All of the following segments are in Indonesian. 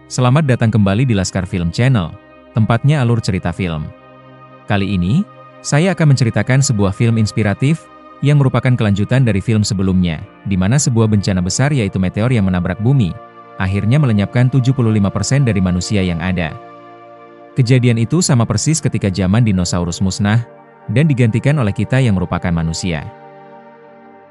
Selamat datang kembali di Laskar Film Channel, tempatnya alur cerita film. Kali ini, saya akan menceritakan sebuah film inspiratif yang merupakan kelanjutan dari film sebelumnya, di mana sebuah bencana besar yaitu meteor yang menabrak bumi, akhirnya melenyapkan 75% dari manusia yang ada. Kejadian itu sama persis ketika zaman dinosaurus musnah, dan digantikan oleh kita yang merupakan manusia.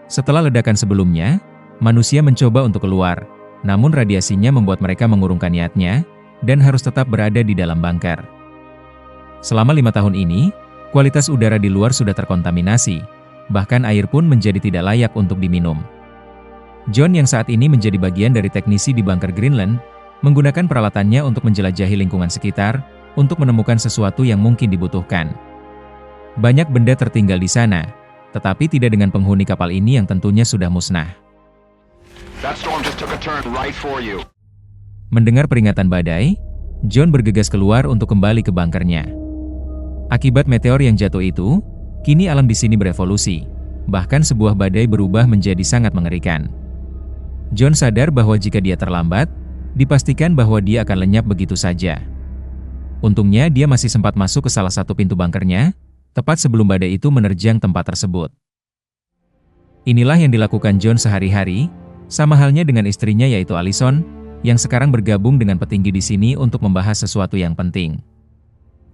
Setelah ledakan sebelumnya, manusia mencoba untuk keluar, namun radiasinya membuat mereka mengurungkan niatnya, dan harus tetap berada di dalam bunker. Selama 5 tahun ini, kualitas udara di luar sudah terkontaminasi, bahkan air pun menjadi tidak layak untuk diminum. John yang saat ini menjadi bagian dari teknisi di bunker Greenland, menggunakan peralatannya untuk menjelajahi lingkungan sekitar, untuk menemukan sesuatu yang mungkin dibutuhkan. Banyak benda tertinggal di sana, tetapi tidak dengan penghuni kapal ini yang tentunya sudah musnah. Mendengar peringatan badai, John bergegas keluar untuk kembali ke bunkernya. Akibat meteor yang jatuh itu, kini alam di sini berevolusi, bahkan sebuah badai berubah menjadi sangat mengerikan. John sadar bahwa jika dia terlambat, dipastikan bahwa dia akan lenyap begitu saja. Untungnya dia masih sempat masuk ke salah satu pintu bunkernya, tepat sebelum badai itu menerjang tempat tersebut. Inilah yang dilakukan John sehari-hari, sama halnya dengan istrinya yaitu Allison, yang sekarang bergabung dengan petinggi di sini untuk membahas sesuatu yang penting.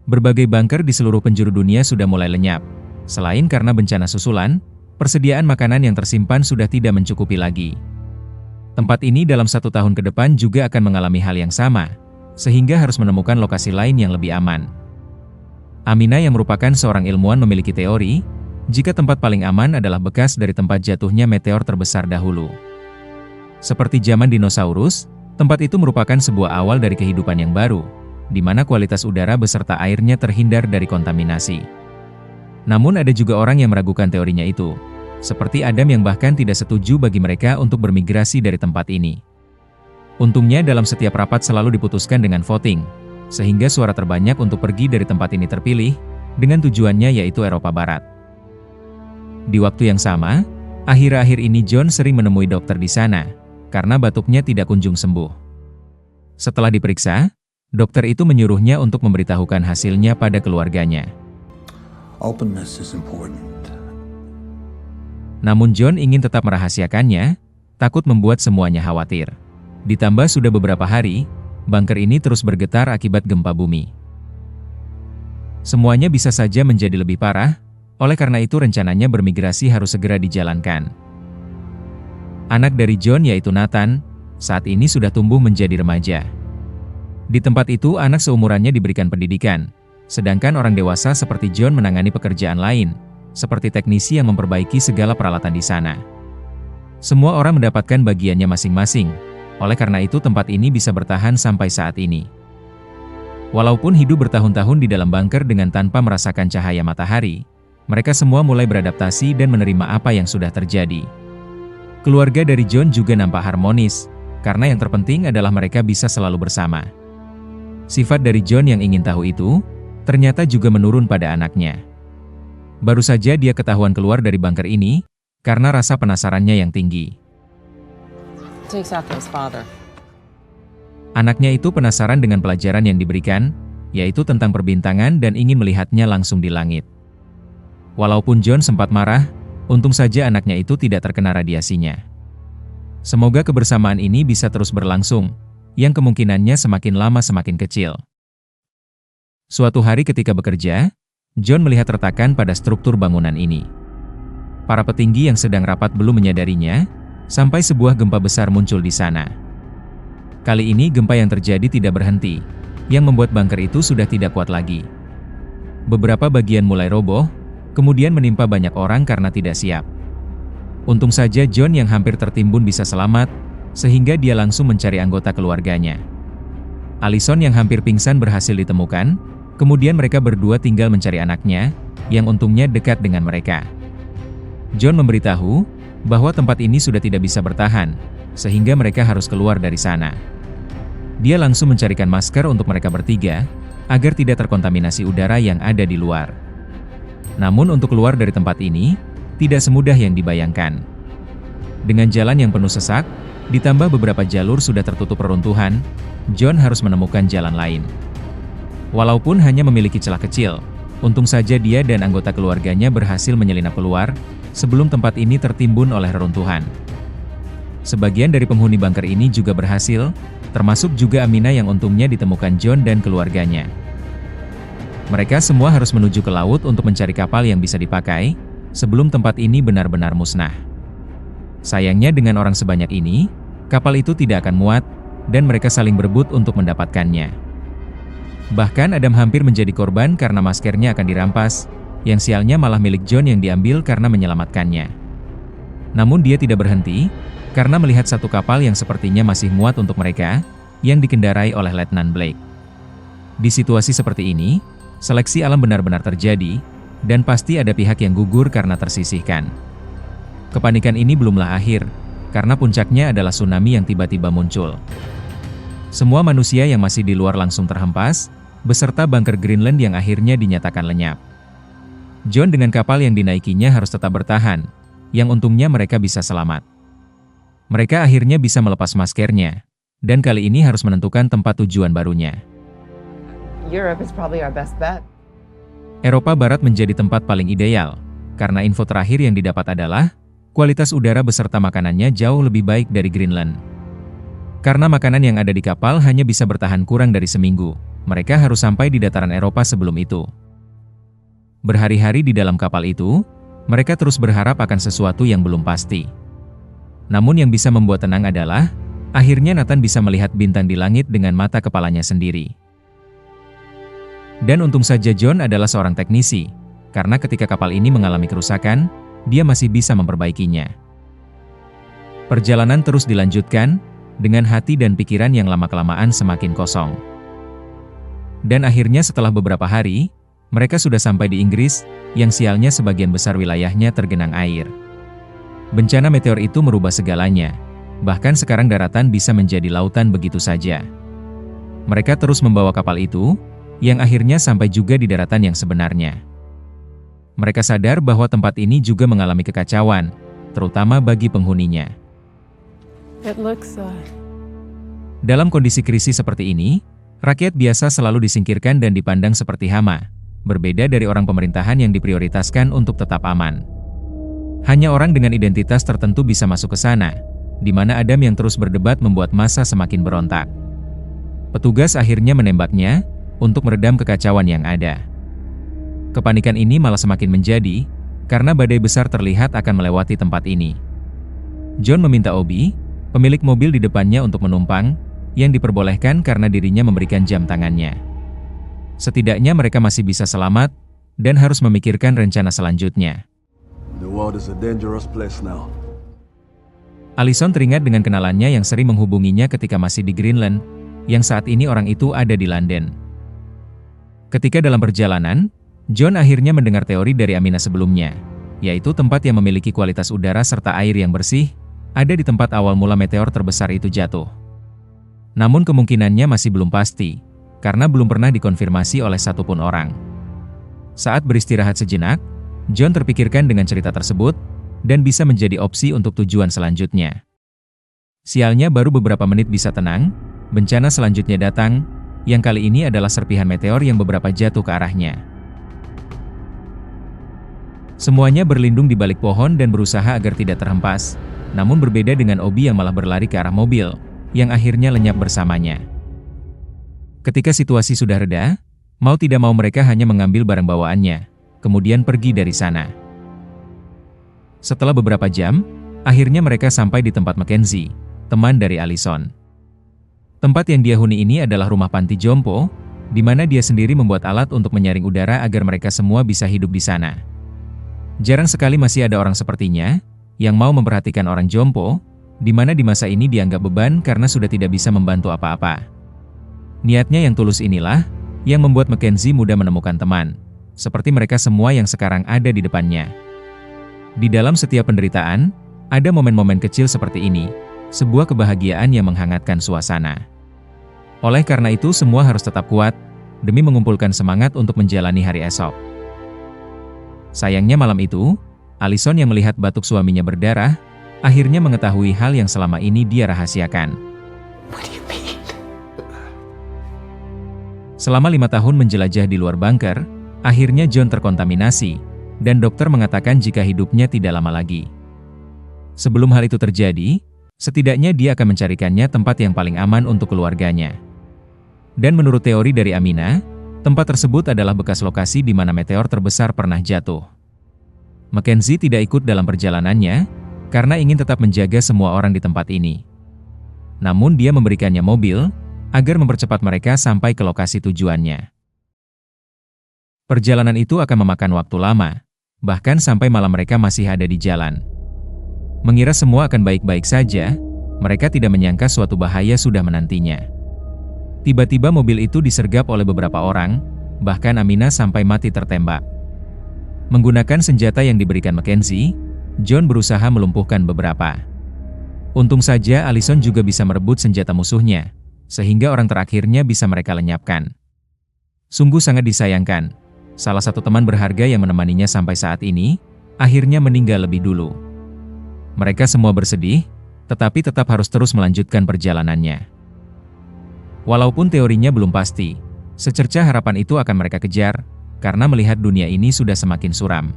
Berbagai bunker di seluruh penjuru dunia sudah mulai lenyap. Selain karena bencana susulan, persediaan makanan yang tersimpan sudah tidak mencukupi lagi. Tempat ini dalam 1 tahun ke depan juga akan mengalami hal yang sama, sehingga harus menemukan lokasi lain yang lebih aman. Amina yang merupakan seorang ilmuwan memiliki teori, jika tempat paling aman adalah bekas dari tempat jatuhnya meteor terbesar dahulu. Seperti zaman dinosaurus, tempat itu merupakan sebuah awal dari kehidupan yang baru, di mana kualitas udara beserta airnya terhindar dari kontaminasi. Namun ada juga orang yang meragukan teorinya itu, seperti Adam yang bahkan tidak setuju bagi mereka untuk bermigrasi dari tempat ini. Untungnya dalam setiap rapat selalu diputuskan dengan voting, sehingga suara terbanyak untuk pergi dari tempat ini terpilih, dengan tujuannya yaitu Eropa Barat. Di waktu yang sama, akhir-akhir ini John sering menemui dokter di sana, karena batuknya tidak kunjung sembuh. Setelah diperiksa, dokter itu menyuruhnya untuk memberitahukan hasilnya pada keluarganya. Openness is important. Namun John ingin tetap merahasiakannya, takut membuat semuanya khawatir. Ditambah sudah beberapa hari, bunker ini terus bergetar akibat gempa bumi. Semuanya bisa saja menjadi lebih parah, oleh karena itu rencananya bermigrasi harus segera dijalankan. Anak dari John yaitu Nathan, saat ini sudah tumbuh menjadi remaja. Di tempat itu anak seumurannya diberikan pendidikan, sedangkan orang dewasa seperti John menangani pekerjaan lain, seperti teknisi yang memperbaiki segala peralatan di sana. Semua orang mendapatkan bagiannya masing-masing, oleh karena itu tempat ini bisa bertahan sampai saat ini. Walaupun hidup bertahun-tahun di dalam bunker dengan tanpa merasakan cahaya matahari, mereka semua mulai beradaptasi dan menerima apa yang sudah terjadi. Keluarga dari John juga nampak harmonis, karena yang terpenting adalah mereka bisa selalu bersama. Sifat dari John yang ingin tahu itu, ternyata juga menurun pada anaknya. Baru saja dia ketahuan keluar dari bunker ini, karena rasa penasarannya yang tinggi. Anaknya itu penasaran dengan pelajaran yang diberikan, yaitu tentang perbintangan dan ingin melihatnya langsung di langit. Walaupun John sempat marah, untung saja anaknya itu tidak terkena radiasinya. Semoga kebersamaan ini bisa terus berlangsung, yang kemungkinannya semakin lama semakin kecil. Suatu hari ketika bekerja, John melihat retakan pada struktur bangunan ini. Para petinggi yang sedang rapat belum menyadarinya, sampai sebuah gempa besar muncul di sana. Kali ini gempa yang terjadi tidak berhenti, yang membuat bunker itu sudah tidak kuat lagi. Beberapa bagian mulai roboh, kemudian menimpa banyak orang karena tidak siap. Untung saja John yang hampir tertimbun bisa selamat, sehingga dia langsung mencari anggota keluarganya. Allison yang hampir pingsan berhasil ditemukan, kemudian mereka berdua tinggal mencari anaknya, yang untungnya dekat dengan mereka. John memberitahu bahwa tempat ini sudah tidak bisa bertahan, sehingga mereka harus keluar dari sana. Dia langsung mencarikan masker untuk mereka bertiga, agar tidak terkontaminasi udara yang ada di luar. Namun untuk keluar dari tempat ini, tidak semudah yang dibayangkan. Dengan jalan yang penuh sesak, ditambah beberapa jalur sudah tertutup reruntuhan, John harus menemukan jalan lain. Walaupun hanya memiliki celah kecil, untung saja dia dan anggota keluarganya berhasil menyelinap keluar, sebelum tempat ini tertimbun oleh reruntuhan. Sebagian dari penghuni bunker ini juga berhasil, termasuk juga Amina yang untungnya ditemukan John dan keluarganya. Mereka semua harus menuju ke laut untuk mencari kapal yang bisa dipakai, sebelum tempat ini benar-benar musnah. Sayangnya dengan orang sebanyak ini, kapal itu tidak akan muat, dan mereka saling berebut untuk mendapatkannya. Bahkan Adam hampir menjadi korban karena maskernya akan dirampas, yang sialnya malah milik John yang diambil karena menyelamatkannya. Namun dia tidak berhenti, karena melihat satu kapal yang sepertinya masih muat untuk mereka, yang dikendarai oleh Letnan Blake. Di situasi seperti ini, seleksi alam benar-benar terjadi, dan pasti ada pihak yang gugur karena tersisihkan. Kepanikan ini belumlah akhir, karena puncaknya adalah tsunami yang tiba-tiba muncul. Semua manusia yang masih di luar langsung terhempas, beserta bunker Greenland yang akhirnya dinyatakan lenyap. John dengan kapal yang dinaikinya harus tetap bertahan, yang untungnya mereka bisa selamat. Mereka akhirnya bisa melepas maskernya, dan kali ini harus menentukan tempat tujuan barunya. Europe is probably our best bet. Eropa Barat menjadi tempat paling ideal, karena info terakhir yang didapat adalah, kualitas udara beserta makanannya jauh lebih baik dari Greenland. Karena makanan yang ada di kapal hanya bisa bertahan kurang dari seminggu, mereka harus sampai di dataran Eropa sebelum itu. Berhari-hari di dalam kapal itu, mereka terus berharap akan sesuatu yang belum pasti. Namun yang bisa membuat tenang adalah, akhirnya Nathan bisa melihat bintang di langit dengan mata kepalanya sendiri. Dan untung saja John adalah seorang teknisi, karena ketika kapal ini mengalami kerusakan, dia masih bisa memperbaikinya. Perjalanan terus dilanjutkan, dengan hati dan pikiran yang lama-kelamaan semakin kosong. Dan akhirnya setelah beberapa hari, mereka sudah sampai di Inggris, yang sialnya sebagian besar wilayahnya tergenang air. Bencana meteor itu merubah segalanya, bahkan sekarang daratan bisa menjadi lautan begitu saja. Mereka terus membawa kapal itu, yang akhirnya sampai juga di daratan yang sebenarnya. Mereka sadar bahwa tempat ini juga mengalami kekacauan, terutama bagi penghuninya. Dalam kondisi krisis seperti ini, rakyat biasa selalu disingkirkan dan dipandang seperti hama, berbeda dari orang pemerintahan yang diprioritaskan untuk tetap aman. Hanya orang dengan identitas tertentu bisa masuk ke sana, di mana Adam yang terus berdebat membuat massa semakin berontak. Petugas akhirnya menembaknya, untuk meredam kekacauan yang ada. Kepanikan ini malah semakin menjadi, karena badai besar terlihat akan melewati tempat ini. John meminta Obi, pemilik mobil di depannya untuk menumpang, yang diperbolehkan karena dirinya memberikan jam tangannya. Setidaknya mereka masih bisa selamat, dan harus memikirkan rencana selanjutnya. The world is a dangerous place now. Allison teringat dengan kenalannya yang sering menghubunginya ketika masih di Greenland, yang saat ini orang itu ada di London. Ketika dalam perjalanan, John akhirnya mendengar teori dari Amina sebelumnya, yaitu tempat yang memiliki kualitas udara serta air yang bersih, ada di tempat awal mula meteor terbesar itu jatuh. Namun kemungkinannya masih belum pasti, karena belum pernah dikonfirmasi oleh satupun orang. Saat beristirahat sejenak, John terpikirkan dengan cerita tersebut, dan bisa menjadi opsi untuk tujuan selanjutnya. Sialnya baru beberapa menit bisa tenang, bencana selanjutnya datang, yang kali ini adalah serpihan meteor yang beberapa jatuh ke arahnya. Semuanya berlindung di balik pohon dan berusaha agar tidak terhempas, namun berbeda dengan Obi yang malah berlari ke arah mobil, yang akhirnya lenyap bersamanya. Ketika situasi sudah reda, mau tidak mau mereka hanya mengambil barang bawaannya, kemudian pergi dari sana. Setelah beberapa jam, akhirnya mereka sampai di tempat Mackenzie, teman dari Allison. Tempat yang dia huni ini adalah rumah panti jompo, di mana dia sendiri membuat alat untuk menyaring udara agar mereka semua bisa hidup di sana. Jarang sekali masih ada orang sepertinya, yang mau memperhatikan orang jompo, di mana di masa ini dianggap beban karena sudah tidak bisa membantu apa-apa. Niatnya yang tulus inilah, yang membuat Mackenzie mudah menemukan teman, seperti mereka semua yang sekarang ada di depannya. Di dalam setiap penderitaan, ada momen-momen kecil seperti ini, sebuah kebahagiaan yang menghangatkan suasana. Oleh karena itu semua harus tetap kuat, demi mengumpulkan semangat untuk menjalani hari esok. Sayangnya malam itu, Allison yang melihat batuk suaminya berdarah, akhirnya mengetahui hal yang selama ini dia rahasiakan. What do you mean? Selama 5 tahun menjelajah di luar bunker, akhirnya John terkontaminasi, dan dokter mengatakan jika hidupnya tidak lama lagi. Sebelum hal itu terjadi, setidaknya dia akan mencarikannya tempat yang paling aman untuk keluarganya. Dan menurut teori dari Amina, tempat tersebut adalah bekas lokasi di mana meteor terbesar pernah jatuh. Mackenzie tidak ikut dalam perjalanannya, karena ingin tetap menjaga semua orang di tempat ini. Namun dia memberikannya mobil, agar mempercepat mereka sampai ke lokasi tujuannya. Perjalanan itu akan memakan waktu lama, bahkan sampai malam mereka masih ada di jalan. Mengira semua akan baik-baik saja, mereka tidak menyangka suatu bahaya sudah menantinya. Tiba-tiba mobil itu disergap oleh beberapa orang, bahkan Amina sampai mati tertembak. Menggunakan senjata yang diberikan Mackenzie, John berusaha melumpuhkan beberapa. Untung saja Allison juga bisa merebut senjata musuhnya, sehingga orang terakhirnya bisa mereka lenyapkan. Sungguh sangat disayangkan, salah satu teman berharga yang menemaninya sampai saat ini, akhirnya meninggal lebih dulu. Mereka semua bersedih, tetapi tetap harus terus melanjutkan perjalanannya. Walaupun teorinya belum pasti, secerca harapan itu akan mereka kejar, karena melihat dunia ini sudah semakin suram.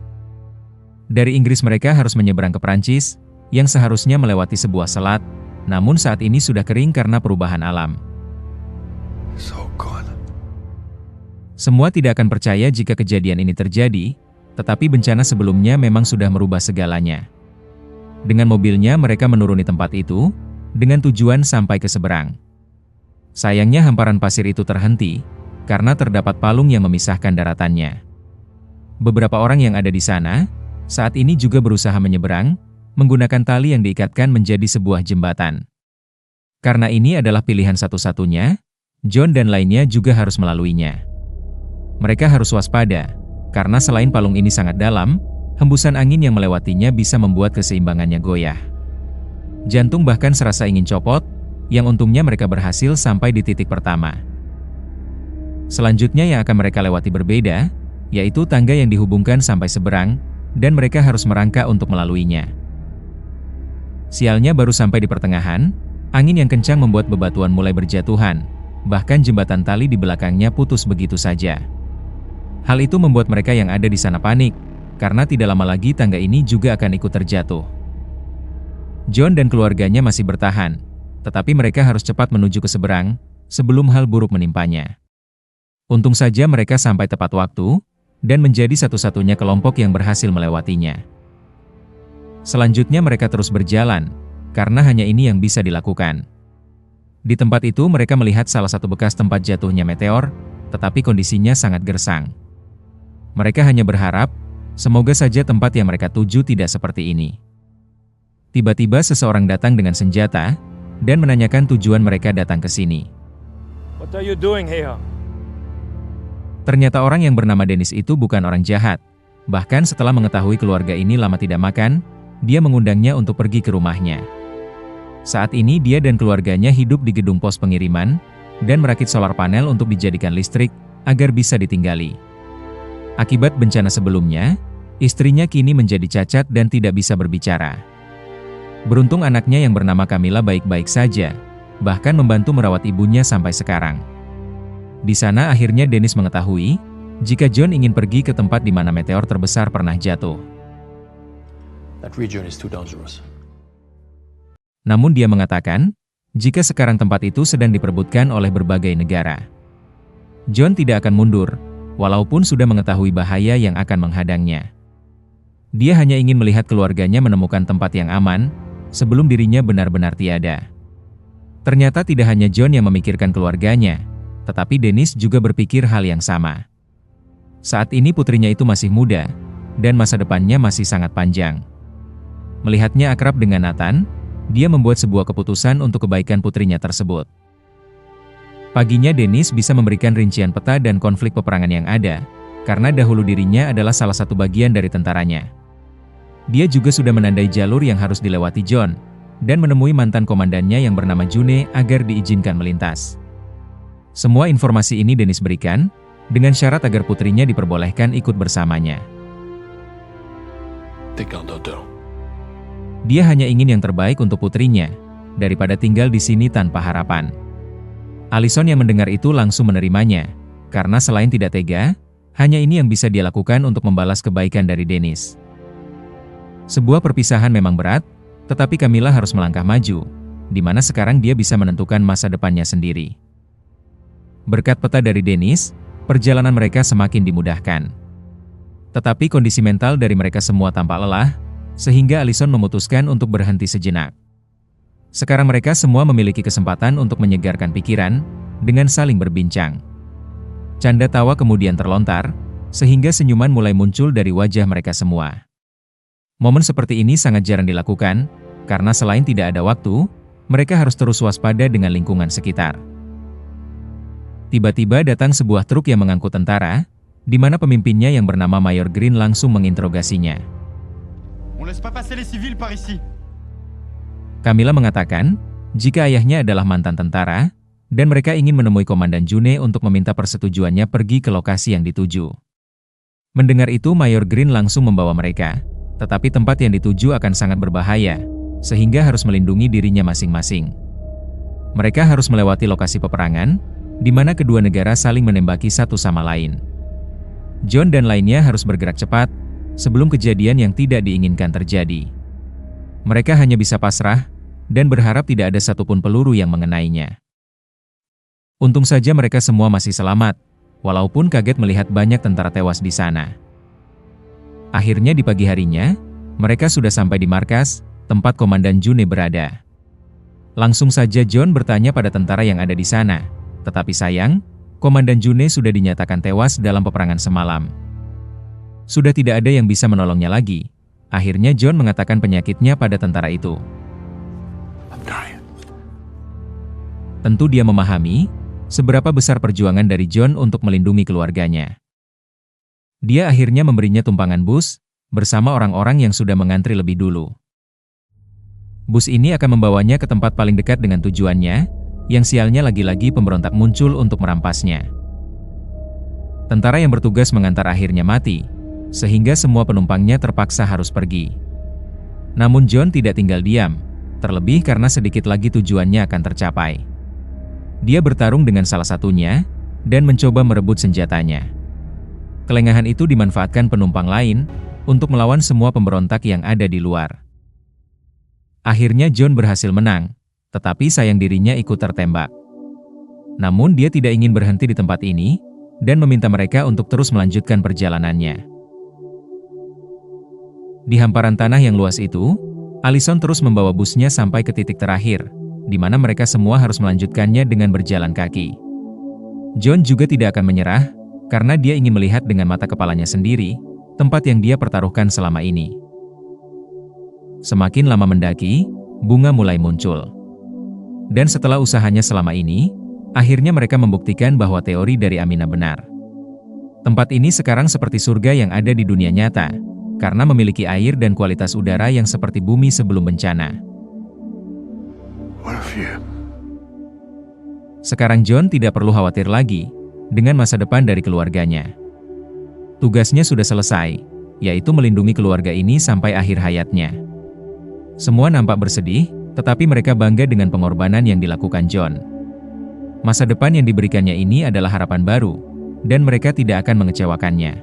Dari Inggris mereka harus menyeberang ke Prancis, yang seharusnya melewati sebuah selat, namun saat ini sudah kering karena perubahan alam. So good. Semua tidak akan percaya jika kejadian ini terjadi, tetapi bencana sebelumnya memang sudah merubah segalanya. Dengan mobilnya mereka menuruni tempat itu, dengan tujuan sampai ke seberang. Sayangnya hamparan pasir itu terhenti, karena terdapat palung yang memisahkan daratannya. Beberapa orang yang ada di sana, saat ini juga berusaha menyeberang, menggunakan tali yang diikatkan menjadi sebuah jembatan. Karena ini adalah pilihan satu-satunya, John dan lainnya juga harus melaluinya. Mereka harus waspada, karena selain palung ini sangat dalam, hembusan angin yang melewatinya bisa membuat keseimbangannya goyah. Jantung bahkan serasa ingin copot, yang untungnya mereka berhasil sampai di titik pertama. Selanjutnya yang akan mereka lewati berbeda, yaitu tangga yang dihubungkan sampai seberang, dan mereka harus merangkak untuk melaluinya. Sialnya baru sampai di pertengahan, angin yang kencang membuat bebatuan mulai berjatuhan, bahkan jembatan tali di belakangnya putus begitu saja. Hal itu membuat mereka yang ada di sana panik, karena tidak lama lagi tangga ini juga akan ikut terjatuh. John dan keluarganya masih bertahan, tetapi mereka harus cepat menuju ke seberang, sebelum hal buruk menimpanya. Untung saja mereka sampai tepat waktu, dan menjadi satu-satunya kelompok yang berhasil melewatinya. Selanjutnya mereka terus berjalan, karena hanya ini yang bisa dilakukan. Di tempat itu mereka melihat salah satu bekas tempat jatuhnya meteor, tetapi kondisinya sangat gersang. Mereka hanya berharap, semoga saja tempat yang mereka tuju tidak seperti ini. Tiba-tiba seseorang datang dengan senjata, dan menanyakan tujuan mereka datang ke sini. What are you doing here? Ternyata orang yang bernama Dennis itu bukan orang jahat. Bahkan setelah mengetahui keluarga ini lama tidak makan, dia mengundangnya untuk pergi ke rumahnya. Saat ini dia dan keluarganya hidup di gedung pos pengiriman, dan merakit solar panel untuk dijadikan listrik, agar bisa ditinggali. Akibat bencana sebelumnya, istrinya kini menjadi cacat dan tidak bisa berbicara. Beruntung anaknya yang bernama Camilla baik-baik saja, bahkan membantu merawat ibunya sampai sekarang. Di sana akhirnya Dennis mengetahui, jika John ingin pergi ke tempat di mana meteor terbesar pernah jatuh. That region is too dangerous. Namun dia mengatakan, jika sekarang tempat itu sedang diperebutkan oleh berbagai negara. John tidak akan mundur, walaupun sudah mengetahui bahaya yang akan menghadangnya. Dia hanya ingin melihat keluarganya menemukan tempat yang aman, sebelum dirinya benar-benar tiada. Ternyata tidak hanya John yang memikirkan keluarganya, tetapi Dennis juga berpikir hal yang sama. Saat ini putrinya itu masih muda, dan masa depannya masih sangat panjang. Melihatnya akrab dengan Nathan, dia membuat sebuah keputusan untuk kebaikan putrinya tersebut. Paginya Dennis bisa memberikan rincian peta dan konflik peperangan yang ada, karena dahulu dirinya adalah salah satu bagian dari tentaranya. Dia juga sudah menandai jalur yang harus dilewati John, dan menemui mantan komandannya yang bernama June agar diizinkan melintas. Semua informasi ini Dennis berikan, dengan syarat agar putrinya diperbolehkan ikut bersamanya. T'es qu'un dodo. Dia hanya ingin yang terbaik untuk putrinya, daripada tinggal di sini tanpa harapan. Allison yang mendengar itu langsung menerimanya, karena selain tidak tega, hanya ini yang bisa dia lakukan untuk membalas kebaikan dari Dennis. Sebuah perpisahan memang berat, tetapi Camilla harus melangkah maju, di mana sekarang dia bisa menentukan masa depannya sendiri. Berkat peta dari Dennis, perjalanan mereka semakin dimudahkan. Tetapi kondisi mental dari mereka semua tampak lelah, sehingga Allison memutuskan untuk berhenti sejenak. Sekarang mereka semua memiliki kesempatan untuk menyegarkan pikiran, dengan saling berbincang. Canda tawa kemudian terlontar, sehingga senyuman mulai muncul dari wajah mereka semua. Momen seperti ini sangat jarang dilakukan, karena selain tidak ada waktu, mereka harus terus waspada dengan lingkungan sekitar. Tiba-tiba datang sebuah truk yang mengangkut tentara, di mana pemimpinnya yang bernama Mayor Green langsung menginterogasinya. On laisse pas passer les civils par ici. Camilla mengatakan, jika ayahnya adalah mantan tentara, dan mereka ingin menemui Komandan June untuk meminta persetujuannya pergi ke lokasi yang dituju. Mendengar itu Mayor Green langsung membawa mereka, tetapi tempat yang dituju akan sangat berbahaya, sehingga harus melindungi dirinya masing-masing. Mereka harus melewati lokasi peperangan, di mana kedua negara saling menembaki satu sama lain. John dan lainnya harus bergerak cepat, sebelum kejadian yang tidak diinginkan terjadi. Mereka hanya bisa pasrah, dan berharap tidak ada satupun peluru yang mengenainya. Untung saja mereka semua masih selamat, walaupun kaget melihat banyak tentara tewas di sana. Akhirnya di pagi harinya, mereka sudah sampai di markas, tempat Komandan June berada. Langsung saja John bertanya pada tentara yang ada di sana, tetapi sayang, Komandan June sudah dinyatakan tewas dalam peperangan semalam. Sudah tidak ada yang bisa menolongnya lagi. Akhirnya John mengatakan penyakitnya pada tentara itu. I'm dying. Tentu dia memahami seberapa besar perjuangan dari John untuk melindungi keluarganya. Dia akhirnya memberinya tumpangan bus bersama orang-orang yang sudah mengantri lebih dulu. Bus ini akan membawanya ke tempat paling dekat dengan tujuannya, yang sialnya lagi-lagi pemberontak muncul untuk merampasnya. Tentara yang bertugas mengantar akhirnya mati, sehingga semua penumpangnya terpaksa harus pergi. Namun John tidak tinggal diam, terlebih karena sedikit lagi tujuannya akan tercapai. Dia bertarung dengan salah satunya, dan mencoba merebut senjatanya. Kelengahan itu dimanfaatkan penumpang lain, untuk melawan semua pemberontak yang ada di luar. Akhirnya John berhasil menang, tetapi sayang dirinya ikut tertembak. Namun dia tidak ingin berhenti di tempat ini, dan meminta mereka untuk terus melanjutkan perjalanannya. Di hamparan tanah yang luas itu, Allison terus membawa busnya sampai ke titik terakhir, di mana mereka semua harus melanjutkannya dengan berjalan kaki. John juga tidak akan menyerah, karena dia ingin melihat dengan mata kepalanya sendiri, tempat yang dia pertaruhkan selama ini. Semakin lama mendaki, bunga mulai muncul. Dan setelah usahanya selama ini, akhirnya mereka membuktikan bahwa teori dari Amina benar. Tempat ini sekarang seperti surga yang ada di dunia nyata, karena memiliki air dan kualitas udara yang seperti bumi sebelum bencana. What a view. Sekarang John tidak perlu khawatir lagi dengan masa depan dari keluarganya. Tugasnya sudah selesai, yaitu melindungi keluarga ini sampai akhir hayatnya. Semua nampak bersedih, tetapi mereka bangga dengan pengorbanan yang dilakukan John. Masa depan yang diberikannya ini adalah harapan baru, dan mereka tidak akan mengecewakannya.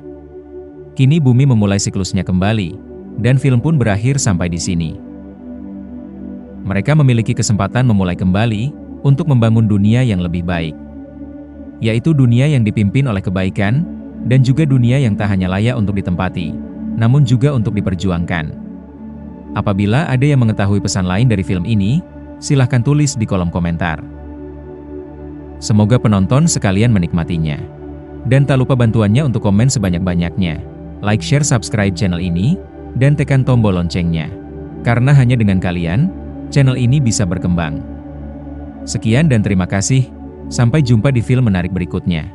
Kini bumi memulai siklusnya kembali, dan film pun berakhir sampai di sini. Mereka memiliki kesempatan memulai kembali untuk membangun dunia yang lebih baik, yaitu dunia yang dipimpin oleh kebaikan, dan juga dunia yang tak hanya layak untuk ditempati, namun juga untuk diperjuangkan. Apabila ada yang mengetahui pesan lain dari film ini, silahkan tulis di kolom komentar. Semoga penonton sekalian menikmatinya. Dan tak lupa bantuannya untuk komen sebanyak-banyaknya. Like, share, subscribe channel ini, dan tekan tombol loncengnya. Karena hanya dengan kalian, channel ini bisa berkembang. Sekian dan terima kasih, sampai jumpa di film menarik berikutnya.